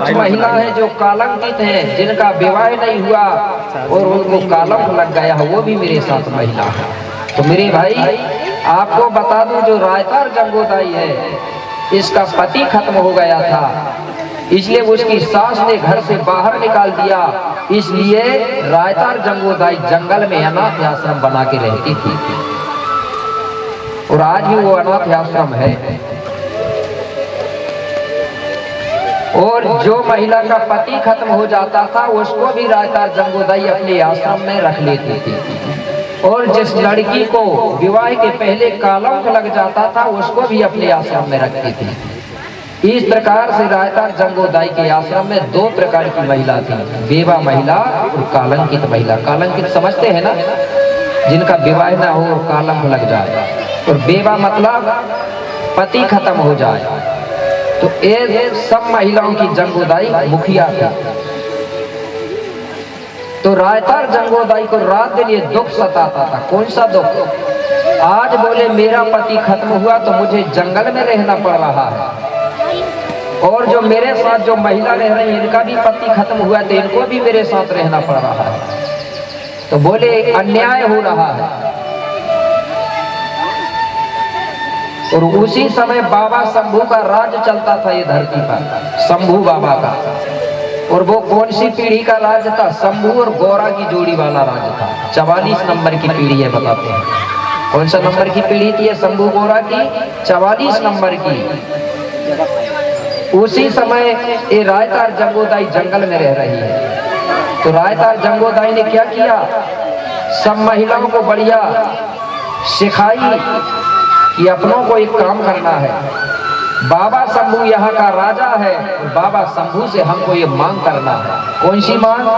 कुछ महिला है जो कलंकित है, जिनका विवाह नहीं हुआ और उनको कलंक लग गया है, वो भी मेरे साथ महिला है। तो मेरे भाई आपको बता दूं, जो रायतार जंगोदाई है इसका पति खत्म हो गया था, इसलिए उसकी सास ने घर से बाहर निकाल दिया। इसलिए रायतार जंगोदाई जंगल में अनाथ आश्रम बना के रहती थी और आज भी वो अनाथ आश्रम है। और जो महिला का पति खत्म हो जाता था उसको भी रायतार जंगोदाई अपने आश्रम में रख लेती थी, और जिस लड़की को विवाह के पहले कलंक लग जाता था उसको भी अपने आश्रम में रखती थी। इस प्रकार से रायतार जंगोदाई के आश्रम में दो प्रकार की महिला थी, बेवा महिला और कलंकित महिला। कलंकित समझते हैं ना, जिनका विवाह ना हो और कलंक लग जाए, और बेवा मतलब पति खत्म हो जाए। तो ये सब महिलाओं की जंगोदाई मुखिया थी। तो रायतार जंगोदाई को रात दिन ये दुख सताता था। कौन सा दुख? आज बोले मेरा पति खत्म हुआ तो मुझे जंगल में रहना पड़ रहा है, और जो मेरे साथ जो महिला रह रही है इनका भी पति खत्म हुआ तो इनको भी मेरे साथ रहना पड़ रहा है। तो बोले अन्याय हो रहा है। और उसी समय बाबा शंभू का राज चलता था ये धरती पर, शंभू बाबा का। और वो कौन सी पीढ़ी का राज था? शंभू और गौरा की जोड़ी वाला राज था। 44 नंबर की पीढ़ी है, बताते हैं। कौन सा नंबर की पीढ़ी थी? शंभू गौरा की 44 नंबर की। उसी समय ये रायतार जंगोदाई जंगल में रह रही है। तो रायतार जंगोदाई ने क्या किया, सब महिलाओं को बढ़िया सिखाई कि अपनों को एक काम करना है। बाबा शंभू यहाँ का राजा है, बाबा शंभू से हमको ये मांग करना है। कौन सी मांग?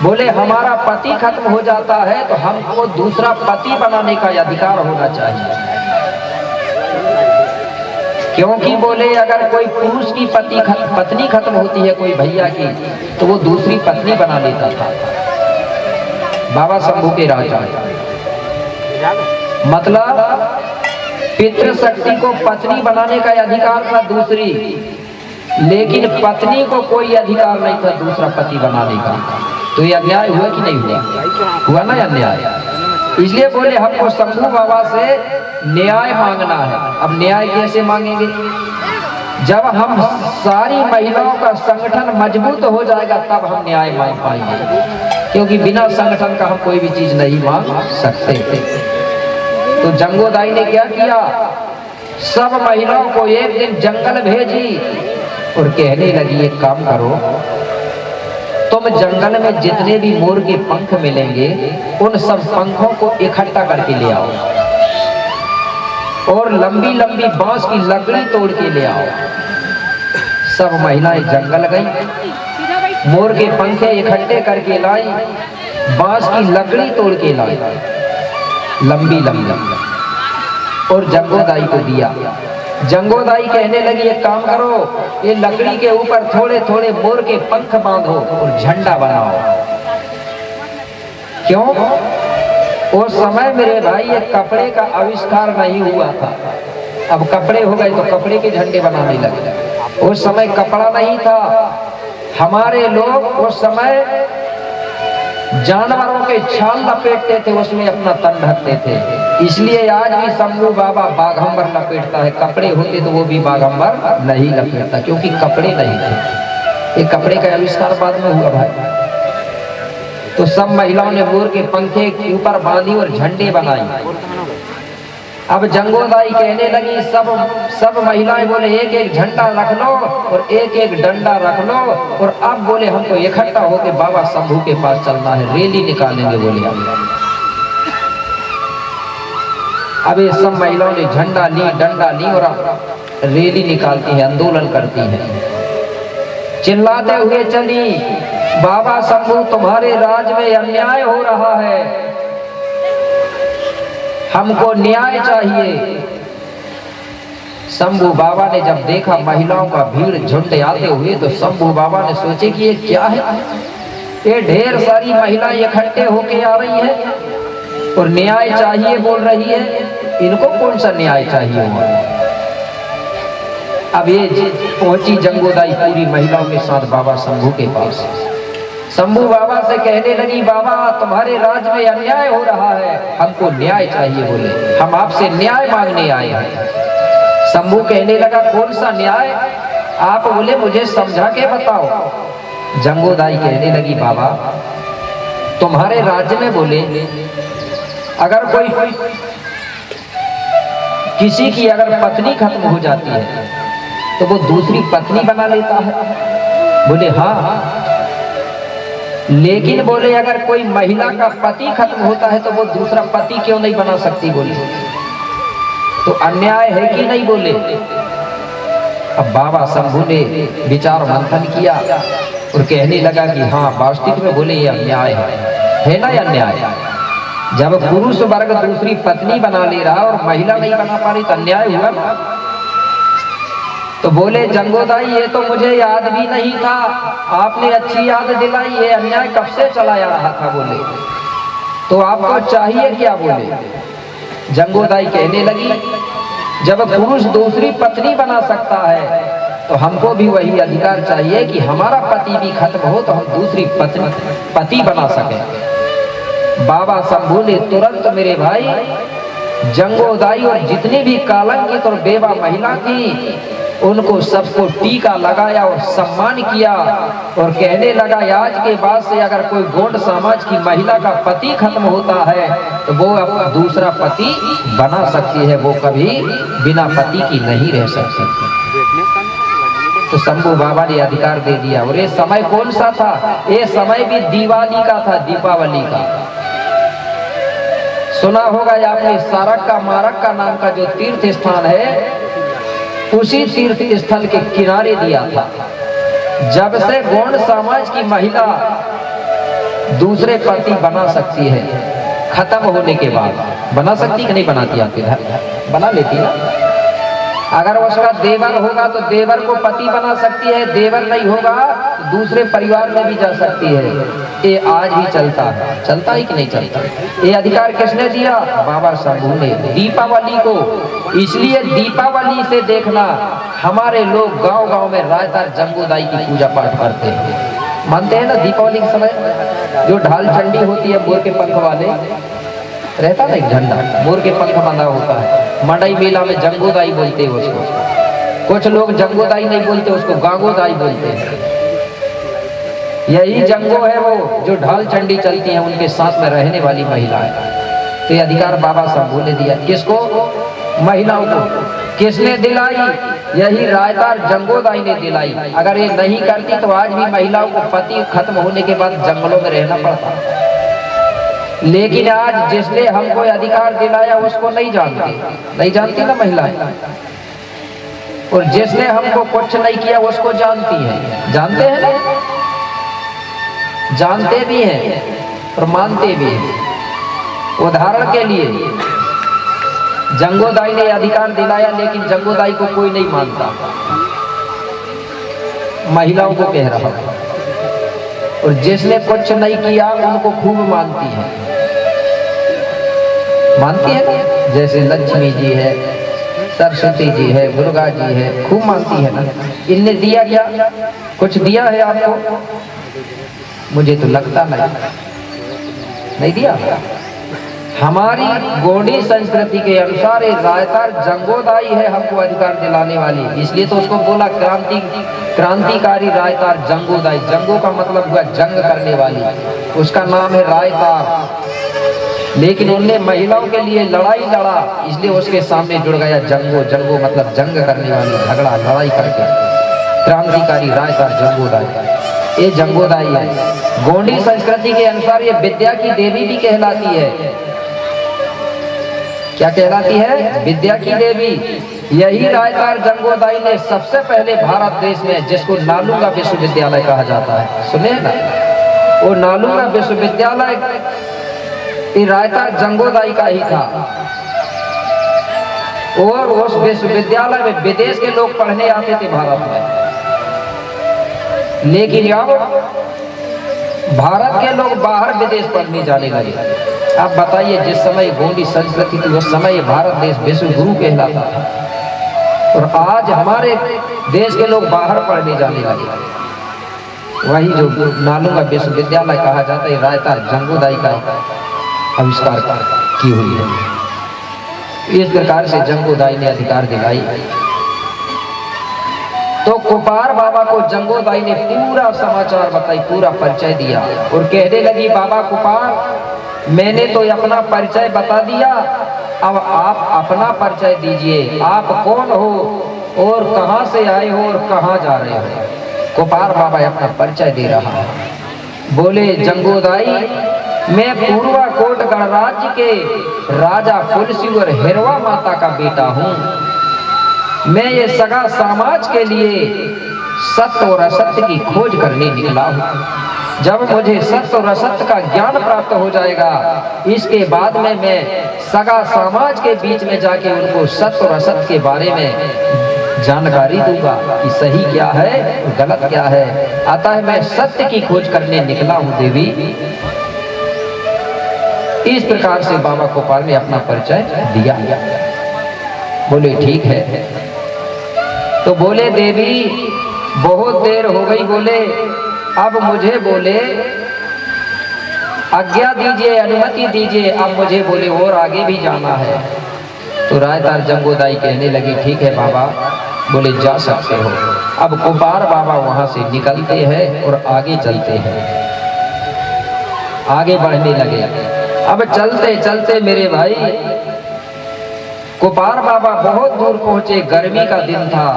बोले हमारा पति खत्म हो जाता है तो हमको दूसरा पति बनाने का अधिकार होना चाहिए। क्योंकि बोले अगर कोई पुरुष की पत्नी खत्म होती है कोई भैया की, तो वो दूसरी पत्नी बना लेता था। बाबा शंभू के राजा मतलब पितृशक्ति को पत्नी बनाने का अधिकार था दूसरी, लेकिन पत्नी को कोई अधिकार नहीं था दूसरा पति बनाने का। तो ये अन्याय हुआ कि नहीं हुआ? हुआ ना अन्याय। इसलिए बोले हमको शंभू बाबा से न्याय मांगना है। अब न्याय कैसे मांगेंगे? जब हम सारी महिलाओं का संगठन मजबूत हो जाएगा तब हम न्याय मांग पाएंगे, क्योंकि बिना संगठन का हम कोई भी चीज नहीं मांग सकते। तो जंगोदाई ने क्या किया, सब महिलाओं को एक दिन जंगल भेजी और कहने लगी एक काम करो, तुम जंगल में जितने भी मोर के पंख मिलेंगे उन सब पंखों को इकट्ठा करके ले आओ, और लंबी लंबी बांस की लकड़ी तोड़ के ले आओ। सब महिलाएं जंगल गई, मोर के पंखे इकट्ठे करके लाई, बांस की लकड़ी तोड़ के लाई लंबी लंबी, और जंगोदाई को दिया। जंगोदाई कहने लगी एक काम करो, ये लकड़ी के ऊपर थोड़े थोड़े मोर के पंख बांधो और झंडा बनाओ। क्यों? उस समय मेरे भाई ये कपड़े का आविष्कार नहीं हुआ था। अब कपड़े हो गए तो कपड़े के झंडे बनाने लगे। उस समय कपड़ा नहीं था। हमारे लोग उस समय जानवरों के छाल लपेटते थे, उसमें अपना तन ढकते थे। इसलिए आज भी शंभू बाबा बाघंबर लपेटता है। कपड़े होते तो वो भी बाघंबर नहीं लपेटता, क्योंकि कपड़े नहीं थे। ये कपड़े का आविष्कार बाद में हुआ भाई। तो सब महिलाओं ने मोर के पंखे के ऊपर बांधी और झंडे बनाई। अब जंगोदाई कहने लगी सब महिलाएं बोले एक एक झंडा रख लो और एक एक डंडा रख लो, और अब बोले हमको इकट्ठा होकर बाबा शंभू के पास चलना है, रैली निकालेंगे। बोले अब ये सब महिलाओं ने झंडा ली, डंडा ली और रैली निकालती है, आंदोलन करती है। चिल्लाते हुए चली, बाबा शंभू तुम्हारे राज में अन्याय हो रहा है, हमको न्याय चाहिए। शंभू बाबा ने जब देखा महिलाओं का भीड़ झुंड आते हुए, तो शंभू बाबा ने सोचे कि ये क्या है, ये ढेर सारी महिलाएं इकट्ठे होके आ रही है और न्याय चाहिए बोल रही है, इनको कौन सा न्याय चाहिए? अब ये पहुंची जंगोदाई पूरी महिलाओं के साथ बाबा शंभू के पास। शंभू बाबा से कहने लगी, बाबा तुम्हारे राज में अन्याय हो रहा है, हमको न्याय चाहिए। बोले हम आपसे न्याय मांगने आए हैं। शंभू कहने लगा, कौन सा न्याय? आप बोले मुझे समझा के बताओ। जंगोदाई कहने लगी, बाबा तुम्हारे राज्य में बोले अगर कोई किसी की अगर पत्नी खत्म हो जाती है तो वो दूसरी पत्नी बना लेता है। बोले हाँ, लेकिन बोले अगर कोई महिला का पति खत्म होता है तो वो दूसरा पति क्यों नहीं बना सकती? बोले तो अन्याय है कि नहीं? बोले अब बाबा शंभू ने विचार मंथन किया और कहने लगा कि हाँ वास्तविक में बोले ये अन्याय है ना अन्याय? जब पुरुष वर्ग दूसरी पत्नी बना ले रहा और महिला नहीं बना पा रही तो अन्याय हुआ ना। तो बोले जंगोदाई ये तो मुझे याद भी नहीं था, आपने अच्छी याद दिलाई, ये अन्याय कब से चला आ रहा था। बोले तो आपको चाहिए क्या? बोले जंगोदाई कहने लगी, जब पुरुष दूसरी पत्नी बना सकता है तो हमको भी वही अधिकार चाहिए कि हमारा पति भी खत्म हो तो हम दूसरी पति बना सके। बाबा शंभू ने तुरंत मेरे भाई जंगोदाई और जितनी भी कलंकित और बेवा महिला थी उनको सबको टीका लगाया और सम्मान किया और कहने लगा, आज के बाद से अगर कोई गोंड समाज की महिला का पति खत्म होता है तो वो अब दूसरा पति बना सकती है, वो कभी बिना पति की नहीं रह सकती। तो शंभू बाबा ने अधिकार दे दिया। और ये समय कौन सा था? ये समय भी दिवाली का था, दीपावली का। सुना होगा आपने सारक का मारक का नाम का जो तीर्थ स्थान है उसी तीर्थ स्थल के किनारे दिया था। जब से गौड़ समाज की महिला दूसरे पति बना सकती है, खत्म होने के बाद बना सकती कि नहीं बनाती? आपके घर बना लेती है। अगर उसका देवर होगा तो देवर को पति बना सकती है, देवर नहीं होगा तो दूसरे परिवार में भी जा सकती है। ये आज भी चलता है कि नहीं चलता? ये अधिकार किसने दिया? बाबा शंभू ने। दीपावली को इसलिए दीपावली से देखना हमारे लोग गांव-गांव में रायतार जंगोदाई की पूजा पाठ करते हैं। मानते हैं ना दीपावली के समय जो ढाल चंडी होती है मोर के पंख वाले रहता ना, एक झंडा मोर के पंख बंधा होता है, मंडई मेला में जंगोदाई बोलते हैं उसको। कुछ लोग जंगोदाई नहीं बोलते, उसको गांगोदाई बोलते हैं। यही जंगो है वो जो ढाल चंडी चलती है उनके साथ में रहने वाली महिलाएं। तो ये अधिकार बाबा शंभू ने दिया। किसको? महिलाओं को। किसने दिलाई? यही रायतार जंगोदाई ने दिलाई। अगर ये नहीं करती तो आज भी महिलाओं को पति खत्म होने के बाद जंगलों में रहना पड़ता। लेकिन आज जिसने हमको अधिकार दिलाया उसको नहीं जानती ना महिलाएं। और जिसने हमको कुछ नहीं किया उसको जानती है। जानते हैं ना? जानते भी हैं और मानते भी हैं। उदाहरण के लिए जंगोदाई ने अधिकार दिलाया लेकिन जंगोदाई को कोई नहीं मानता, महिलाओं को कह रहा है। और जिसने कुछ नहीं किया उनको खूब मानती है जैसे लक्ष्मी जी है, सरस्वती जी है, दुर्गा जी है, खूब मानती है ना। इनने दिया क्या? कुछ दिया है आपको? मुझे तो लगता नहीं दिया। हमारी गोंडी संस्कृति के अनुसार रायतार जंगोदाई है हमको अधिकार दिलाने वाली, इसलिए तो उसको बोला क्रांतिकारी रायतार जंगोदाई। जंगो का मतलब हुआ जंग करने वाली, उसका नाम है रायतार। लेकिन उनने महिलाओं के लिए लड़ाई लड़ा, इसलिए उसके सामने जुड़ गया जंगो। जंगो मतलब जंग करने वाली, झगड़ा लड़ाई करके। क्रांतिकारी रायतार जंगोदाई, ये जंगोदाई है। गोंडी संस्कृति के अनुसार ये विद्या की देवी भी कहलाती है। क्या कहलाती है? विद्या की देवी। यही रायतार जंगोदाई ने सबसे पहले भारत देश में, जिसको नालुंगा विश्वविद्यालय कहा जाता है, सुने ना? वो नालुंगा विश्वविद्यालय रायतार जंगोदाई का ही था। और उस विश्वविद्यालय में विदेश के लोग पढ़ने आते थे भारत में। लेकिन अब भारत के लोग बाहर विदेश पढ़ने जाने लगे। अब बताइए, जिस समय गोंडी संस्कृति थी उस समय भारत देश विश्व गुरु कहलाता था। और आज हमारे देश के लोग बाहर पढ़ने जाने लगे। वही जो नालूंगा विश्वविद्यालय कहा जाता है, रायता जंगोदाई का आविष्कार की हुई है। इस प्रकार से जंगोदाई ने अधिकार दिलाई। तो कुपार बाबा को जंगोदाई ने पूरा समाचार बताई, पूरा परिचय दिया और कहने लगी, बाबा कुपार, मैंने तो अपना परिचय बता दिया, अब आप अपना परिचय दीजिए। आप कौन हो और कहां से आए हो और कहां जा रहे हो? कुपार बाबा अपना परिचय दे रहा है। बोले, जंगोदाई, मैं पूर्वा कोट गणराज्य के राजा फुलसिंह और हिरवा माता का बेटा हूं। मैं ये सगा समाज के लिए सत्य और असत्य की खोज करने निकला हूं। जब मुझे सत्य और असत्य का ज्ञान प्राप्त हो जाएगा, इसके बाद में मैं सगा समाज के बीच में जाके उनको सत्य और असत्य के बारे में जानकारी दूंगा कि सही क्या है और गलत क्या है। अतः मैं सत्य की खोज करने निकला हूं देवी। इस प्रकार से बाबा कुपार ने अपना परिचय दिया। बोले, ठीक है। तो बोले, देवी बहुत देर हो गई, बोले अब मुझे बोले आज्ञा दीजिए, अनुमति दीजिए, अब मुझे बोले और आगे भी जाना है। तो रायतार जंगोदाई कहने लगी, ठीक है बाबा, बोले जा सकते हो। अब कुपार बाबा वहां से निकलते हैं और आगे चलते हैं, आगे बढ़ने लगे। अब चलते चलते मेरे भाई कुपार बाबा बहुत दूर पहुंचे। गर्मी का दिन था,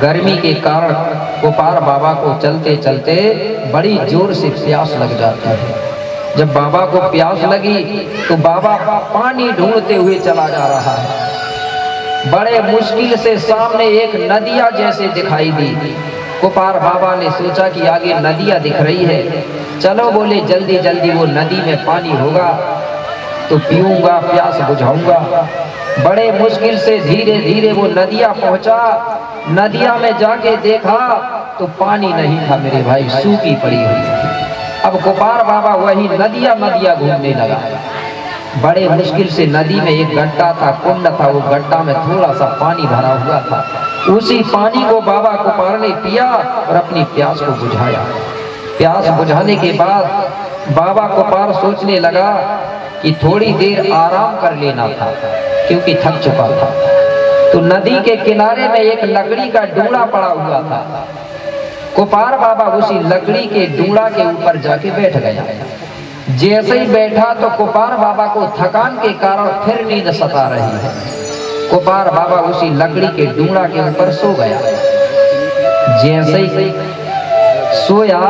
गर्मी के कारण कुपार बाबा को चलते चलते बड़ी जोर से प्यास लग जाती है। जब बाबा को प्यास लगी तो बाबा पानी ढूंढते हुए चला जा रहा है। बड़े मुश्किल से सामने एक नदिया जैसे दिखाई दी। कुपार बाबा ने सोचा कि आगे नदिया दिख रही है, चलो बोले जल्दी जल्दी वो नदी में पानी होगा तो पीऊंगा, प्यास बुझाऊंगा। बड़े मुश्किल से धीरे धीरे वो नदिया पहुंचा। नदिया में जाके देखा तो पानी नहीं था मेरे भाई, सूखी पड़ी हुई थी। अब कुपार बाबा वही नदिया नदिया घूमने लगा। बड़े मुश्किल से नदी में एक गड्ढा था, कुंड था, वो गड्ढा में थोड़ा सा पानी भरा हुआ था। उसी पानी को बाबा कुपार ने पिया और अपनी प्यास को बुझाया। प्यास बुझाने के बाद बाबा कुपार सोचने लगा कि थोड़ी देर आराम कर लेना था, क्योंकि थक चुका था। तो नदी के किनारे में एक लकड़ी का डूंगा पड़ा हुआ था। कुपार बाबा उसी लकड़ी के डूंगा के ऊपर जाके बैठ गया। जैसे ही बैठा तो कुपार बाबा को थकान के कारण फिर नींद सता रही है। कुपार बाबा उसी लकड़ी के डूंगा के ऊपर सो गया। जैसे ही सोया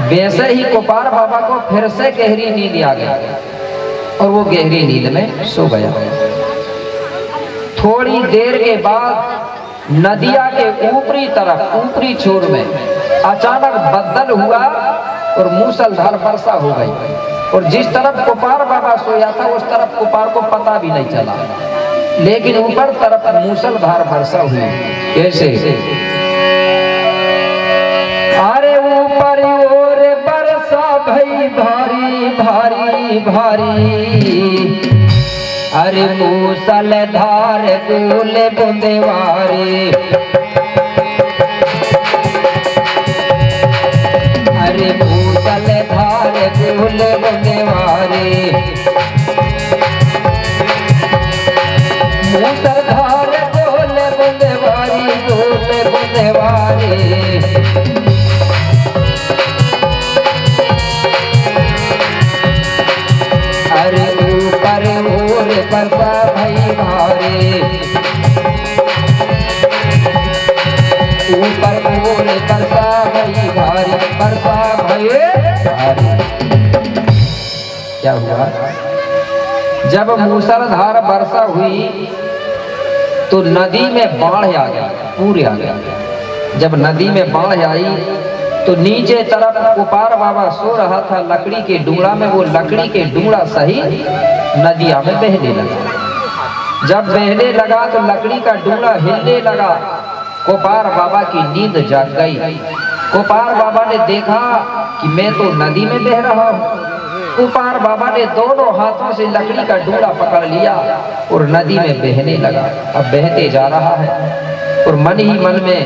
वैसे ही कुपार बाबा को फिर से गहरी नींद आ गई और वो गहरी नींद में सो गया। थोड़ी देर के बाद नदिया के ऊपरी तरफ, ऊपरी छोर में अचानक बदल हुआ और मूसलधार वर्षा हो गई। और जिस तरफ कुपार बाबा सोया था उस तरफ कुपार को पता भी नहीं चला, लेकिन ऊपर तरफ मूसलधार वर्षा हुई। कैसे? अरे ऊपर और वर्षा भई भारी भारी भारी, अरे मूसलधार बूंदे बूंदेवारी, अरे मूसलधार बूंदे बूंदेवारी, मूसलधार बूंदे बूंदेवारी, बूंदे बूंदेवारी। अरे ऊपर और वर्षा भई भारी, ऊपर और वर्षा भई भारी, वर्षा भई भारी। क्या हुआ? जब मूसलाधार वर्षा हुई तो नदी में बाढ़ आ गई, पूरे आ गई। जब नदी में बाढ़ आई तो नीचे तरफ कुपार बाबा सो रहा था लकड़ी के डूंगा में। वो लकड़ी के डूंगा सही नदिया में बहने लगा। जब बहने लगा तो लकड़ी का डूंगा हिलने लगा। कुपार बाबा की नींद जाग गई। कुपार बाबा ने देखा कि मैं तो नदी में बह रहा हूँ। कुपार बाबा ने दोनों हाथों से लकड़ी का डूंगा पकड़ लिया और नदी में बहने लगा। अब बहते जा रहा है। और मन ही मन में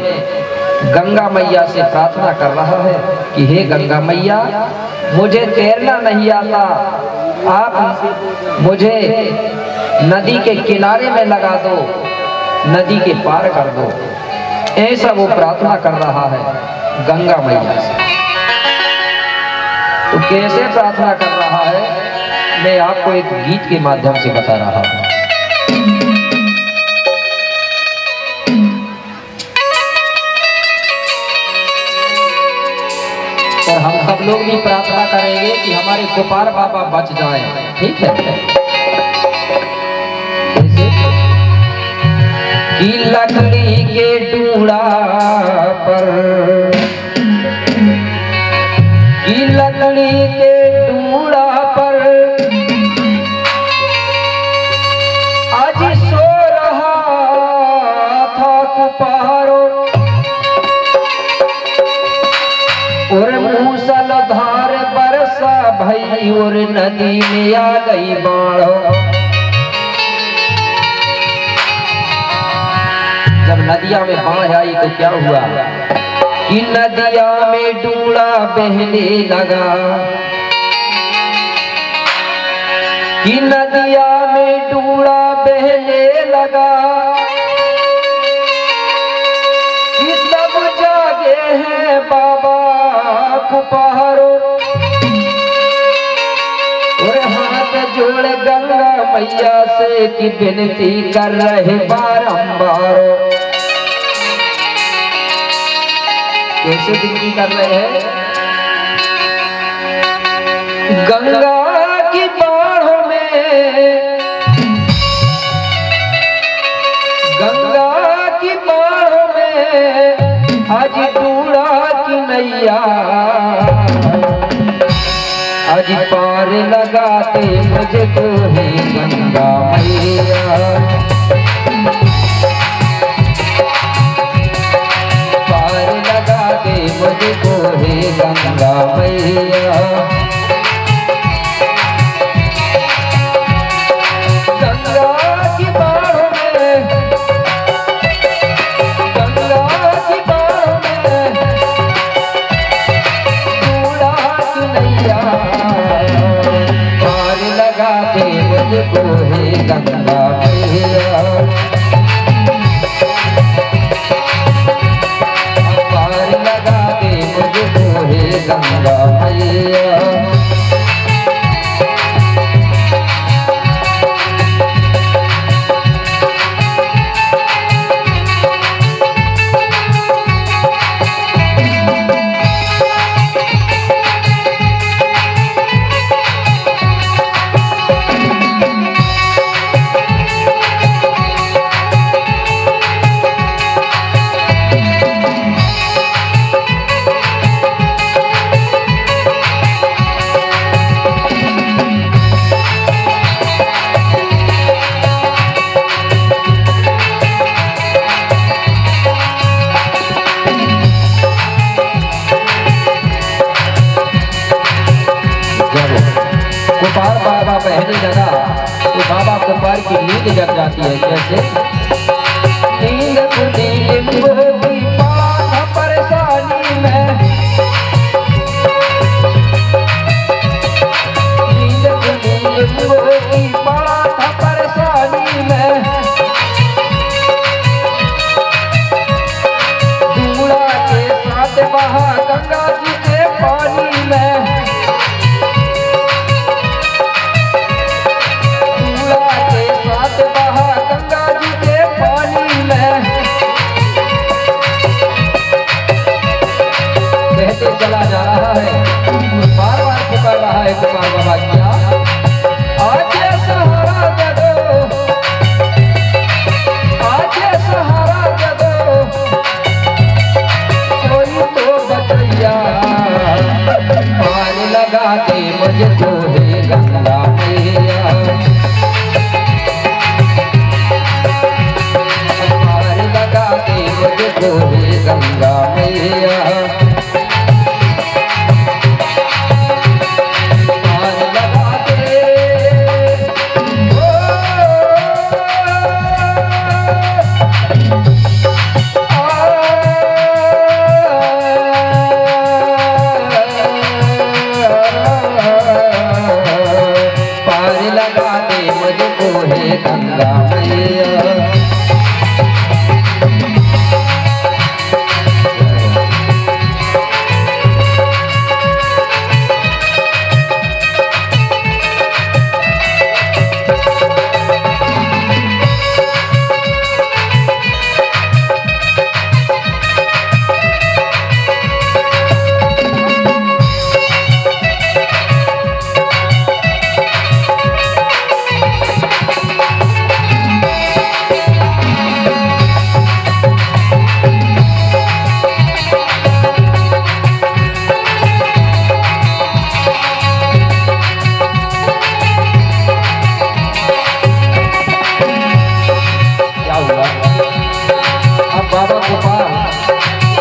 गंगा मैया से प्रार्थना कर रहा है कि हे गंगा मैया, मुझे तैरना नहीं आता, आप मुझे नदी के किनारे में लगा दो, नदी के पार कर दो। ऐसा वो प्रार्थना कर रहा है गंगा मैया से। तो कैसे प्रार्थना कर रहा है, मैं आपको एक गीत के माध्यम से बता रहा हूं। और हम सब लोग भी प्रार्थना करेंगे कि हमारे गोपाल बाबा बच जाएं, ठीक है। कि लकड़ी के डूड़ा पर, कि लकड़ी के डूड़ा पर आज सो रहा था कुपारो, और मूसलाधार बरसा भई और नदी में आ गई बाढ़। जब नदिया में बाढ़ आई तो क्या हुआ कि नदिया में डूड़ा बहने लगा, कि नदिया में डूड़ा बहने लगा, कि सब जागे हैं बाबा कुपारो, और हाथ जोड़ गंगा मैया से कि विनती कर रहे बारंबार। कैसे विनती कर रहे हैं? गंगा की बाढ़ों में, गंगा की बाढ़ों में आज डूड़ा की नैया, आज पार लगाते मुझको है गंगा मैया, पार लगाते मुझको है गंगा मैया। गंगा की बाढ़ों में, गंगा की बाढ़ों में डूड़ा की नैया, पार लगाते मुझको है गंगा मैया, पार लगाते मुझको है गंगा मैया। गोपाल बाबा बहने लगा तो बाबा गोपाल की नींद जग जाती है। कैसे? नींद खुली लिंबो की पान परेशानी में, नींद खुली लिंबो की पान परेशानी में, डूड़ा के साथ बहा गंगा जी के पानी में, गंगा जी के लगा दे मुझको हे गंगा मैया।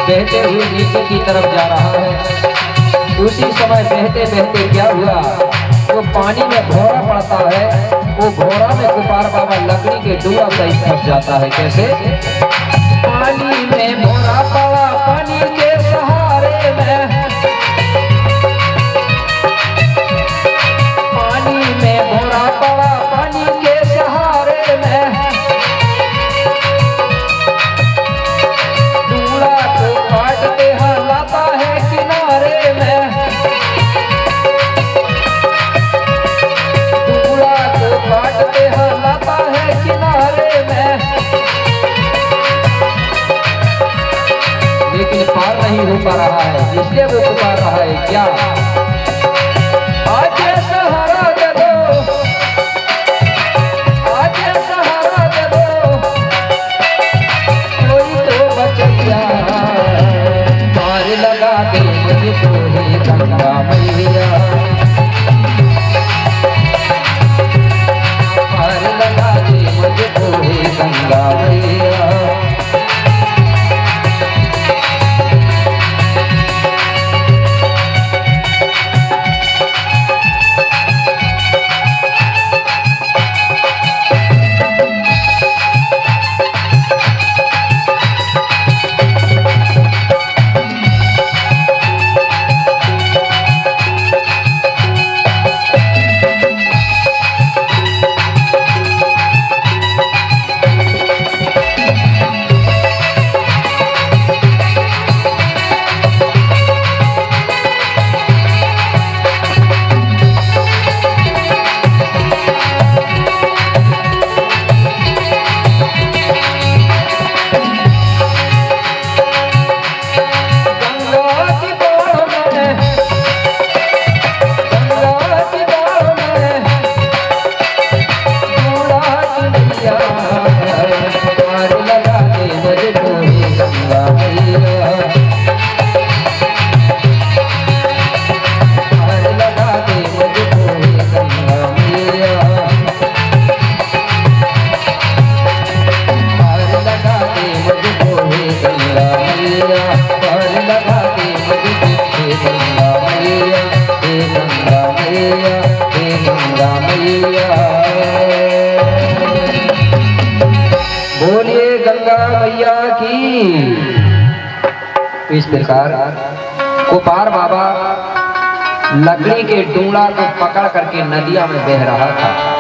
बहते हुए नीचे की तरफ जा रहा है। उसी समय बहते बहते क्या हुआ, जो पानी में भौरा पड़ता है, वो भौरा में गोपाल बाबा लकड़ी के डुआ सहित फंस जाता है। कैसे? पानी में भौरा पड़ा पानी के सहारे में, पानी में भौरा पड़ा पानी के सहारे में, लाता है किनारे में, दूल्हा को काटते हैं लाता है किनारे में, लेकिन पार नहीं हो पा रहा है, इसलिए वो पुकार रहा है क्या? आज सहारा दे दो, आज सहारा दे दो, कोई तो बचैया लगा दे मुझको हे गंगा मैया। पार लगा दे मुझको हे गंगा मैया। बोलिए गंगा मैया की। इस प्रकार गोपाल बाबा लकड़ी के डूंगा को पकड़ करके नदिया में बह रहा था।